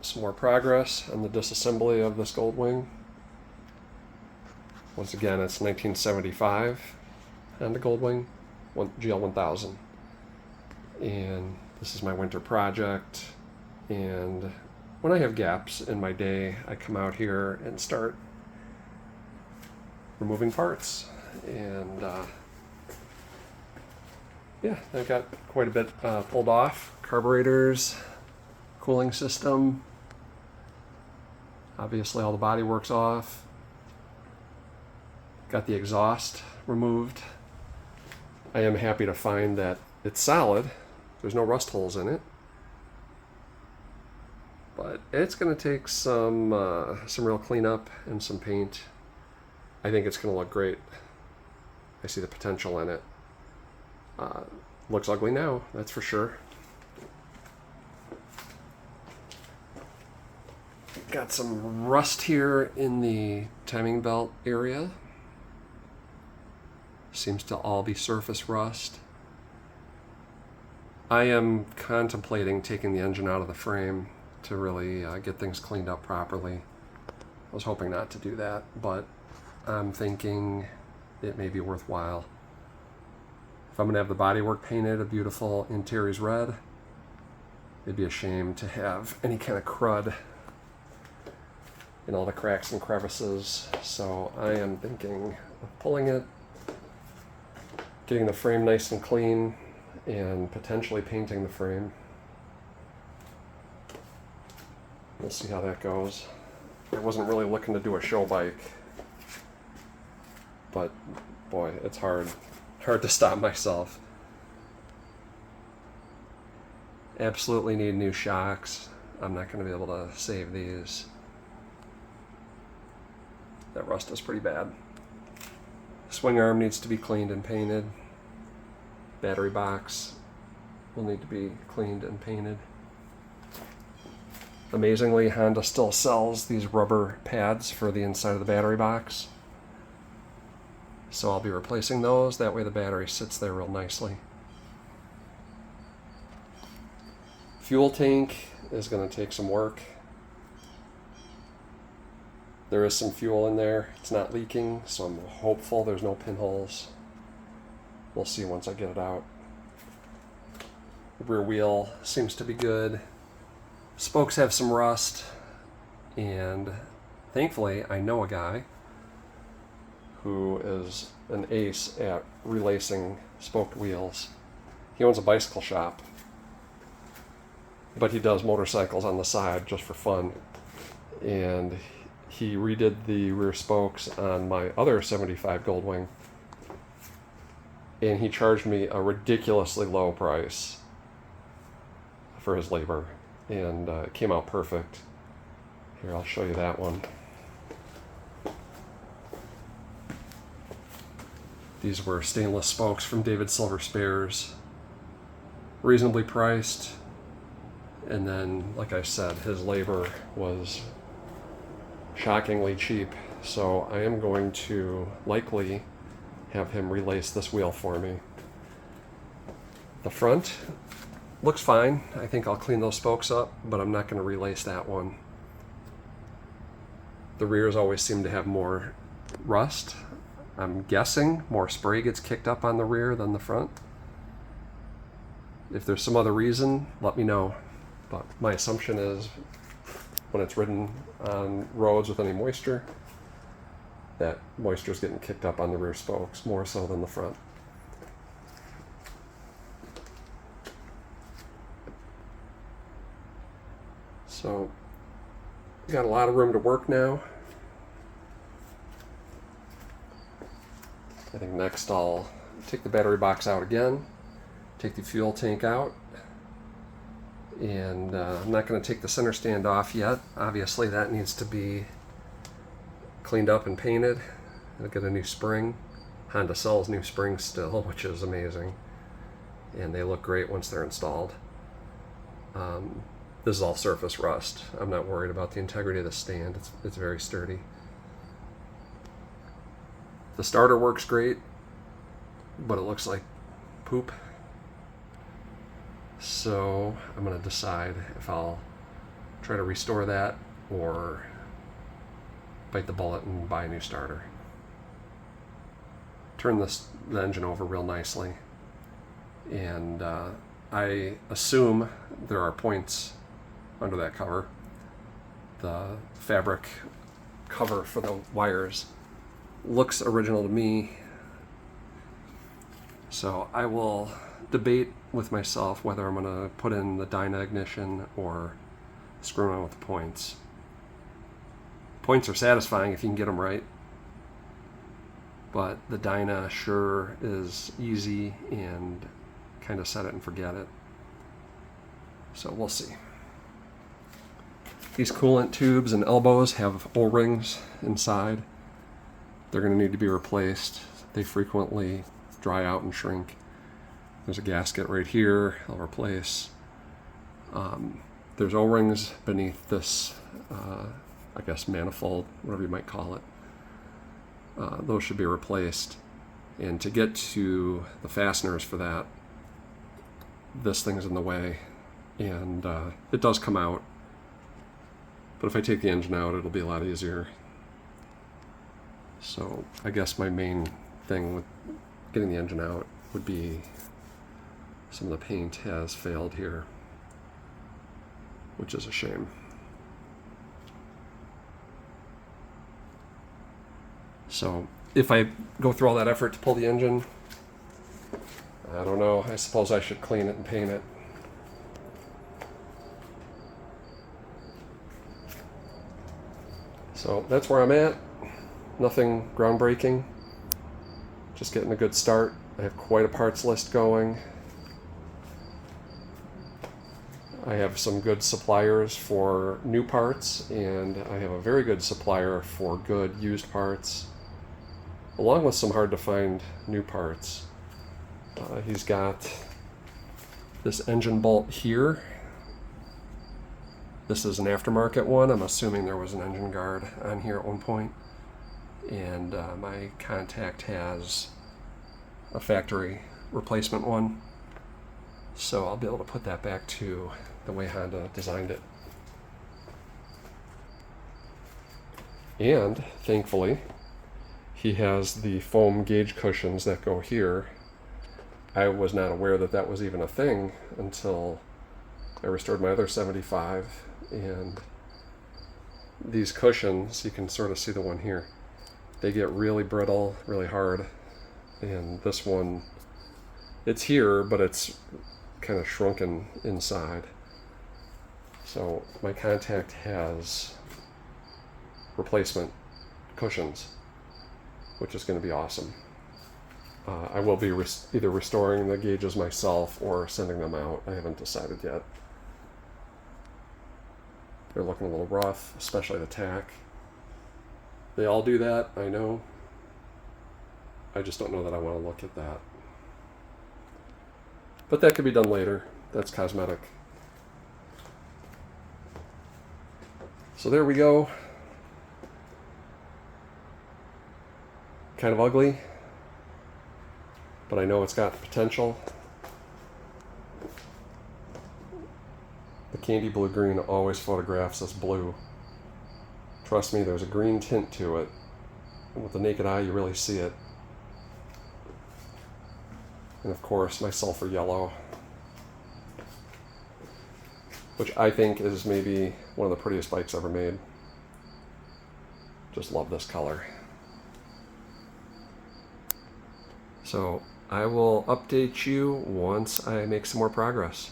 some more progress on the disassembly of this Goldwing. Once again, it's 1975 Honda Goldwing GL1000. And this is my winter project. And when I have gaps in my day, I come out here and start removing parts. And yeah, I got quite a bit pulled off. Carburetors, cooling system. Obviously all the body work's off. Got the exhaust removed. I am happy to find that it's solid. There's no rust holes in it. But it's going to take some real cleanup and some paint. I think it's going to look great. I see the potential in it. Looks ugly now, that's for sure. Got some rust here in the timing belt area. Seems to all be surface rust. I am contemplating taking the engine out of the frame to really get things cleaned up properly. I was hoping not to do that, but I'm thinking it may be worthwhile. If I'm going to have the bodywork painted a beautiful Interiors red, it'd be a shame to have any kind of crud in all the cracks and crevices. So I am thinking of pulling it, getting the frame nice and clean, and potentially painting the frame. We'll see how that goes. I wasn't really looking to do a show bike, but boy, it's hard to stop myself. Absolutely need new shocks. I'm not going to be able to save these. That rust is pretty bad. Swing arm needs to be cleaned and painted. Battery box will need to be cleaned and painted. Amazingly, Honda still sells these rubber pads for the inside of the battery box. So I'll be replacing those. That way the battery sits there real nicely. Fuel tank is going to take some work. There is some fuel in there. It's not leaking, so I'm hopeful there's no pinholes. We'll see once I get it out. The rear wheel seems to be good. Spokes have some rust, and thankfully I know a guy who is an ace at relacing spoked wheels. He owns a bicycle shop, but he does motorcycles on the side just for fun. And he redid the rear spokes on my other 75 Goldwing, and he charged me a ridiculously low price for his labor, and it came out perfect. Here, I'll show you that one. These were stainless spokes from David Silver Spares, reasonably priced, and then, like I said, his labor was shockingly cheap, so I am going to likely have him relace this wheel for me. The front looks fine. I think I'll clean those spokes up, but I'm not going to relace that one. The rears always seem to have more rust. I'm guessing more spray gets kicked up on the rear than the front. If there's some other reason, let me know. But my assumption is when it's ridden on roads with any moisture, that moisture is getting kicked up on the rear spokes more so than the front. So, got a lot of room to work now. I think next I'll take the battery box out again, take the fuel tank out, and I'm not going to take the center stand off yet. Obviously that needs to be cleaned up and painted. I'll get a new spring. Honda sells new springs still, which is amazing, and they look great once they're installed. This is all surface rust. I'm not worried about the integrity of the stand. It's very sturdy. The starter works great, but it looks like poop. So I'm going to decide if I'll try try to restore that or bite the bullet and buy a new starter. Turn the engine over real nicely, and I assume there are points under that cover. The fabric cover for the wires looks original to me, so I will debate with myself whether I'm going to put in the Dyna ignition or screw around with the points. Points are satisfying if you can get them right, but the Dyna sure is easy and kind of set it and forget it. So we'll see. These coolant tubes and elbows have O-rings inside. They're going to need to be replaced. They frequently dry out and shrink. There's a gasket right here I'll replace. There's O-rings beneath this, I guess, manifold, whatever you might call it. Those should be replaced. And to get to the fasteners for that, this thing's in the way. And it does come out. But if I take the engine out, it'll be a lot easier. So I guess my main thing with getting the engine out would be some of the paint has failed here, which is a shame. So if I go through all that effort to pull the engine, I don't know, I suppose I should clean it and paint it. So that's where I'm at. Nothing groundbreaking. Just getting a good start. I have quite a parts list going. I have some good suppliers for new parts, and I have a very good supplier for good used parts, along with some hard to find new parts. He's got this engine bolt here. This is an aftermarket one. I'm assuming there was an engine guard on here at one point. And my contact has a factory replacement one. So I'll be able to put that back to the way Honda designed it. And thankfully, he has the foam gauge cushions that go here. I was not aware that that was even a thing until I restored my other 75. And these cushions, you can sort of see the one here, they get really brittle, really hard. And this one, it's here, but it's kind of shrunken inside. So my contact has replacement cushions, which is going to be awesome. I will be either restoring the gauges myself or sending them out. I haven't decided yet. They're looking a little rough, especially the tack. They all do that, I know. I just don't know that I want to look at that. But that could be done later. That's cosmetic. So there we go. Kind of ugly, but I know it's got potential. The candy blue green always photographs as blue. Trust me, there's a green tint to it. And with the naked eye, you really see it. And of course, my sulfur yellow, which I think is maybe one of the prettiest bikes ever made. Just love this color. So I will update you once I make some more progress.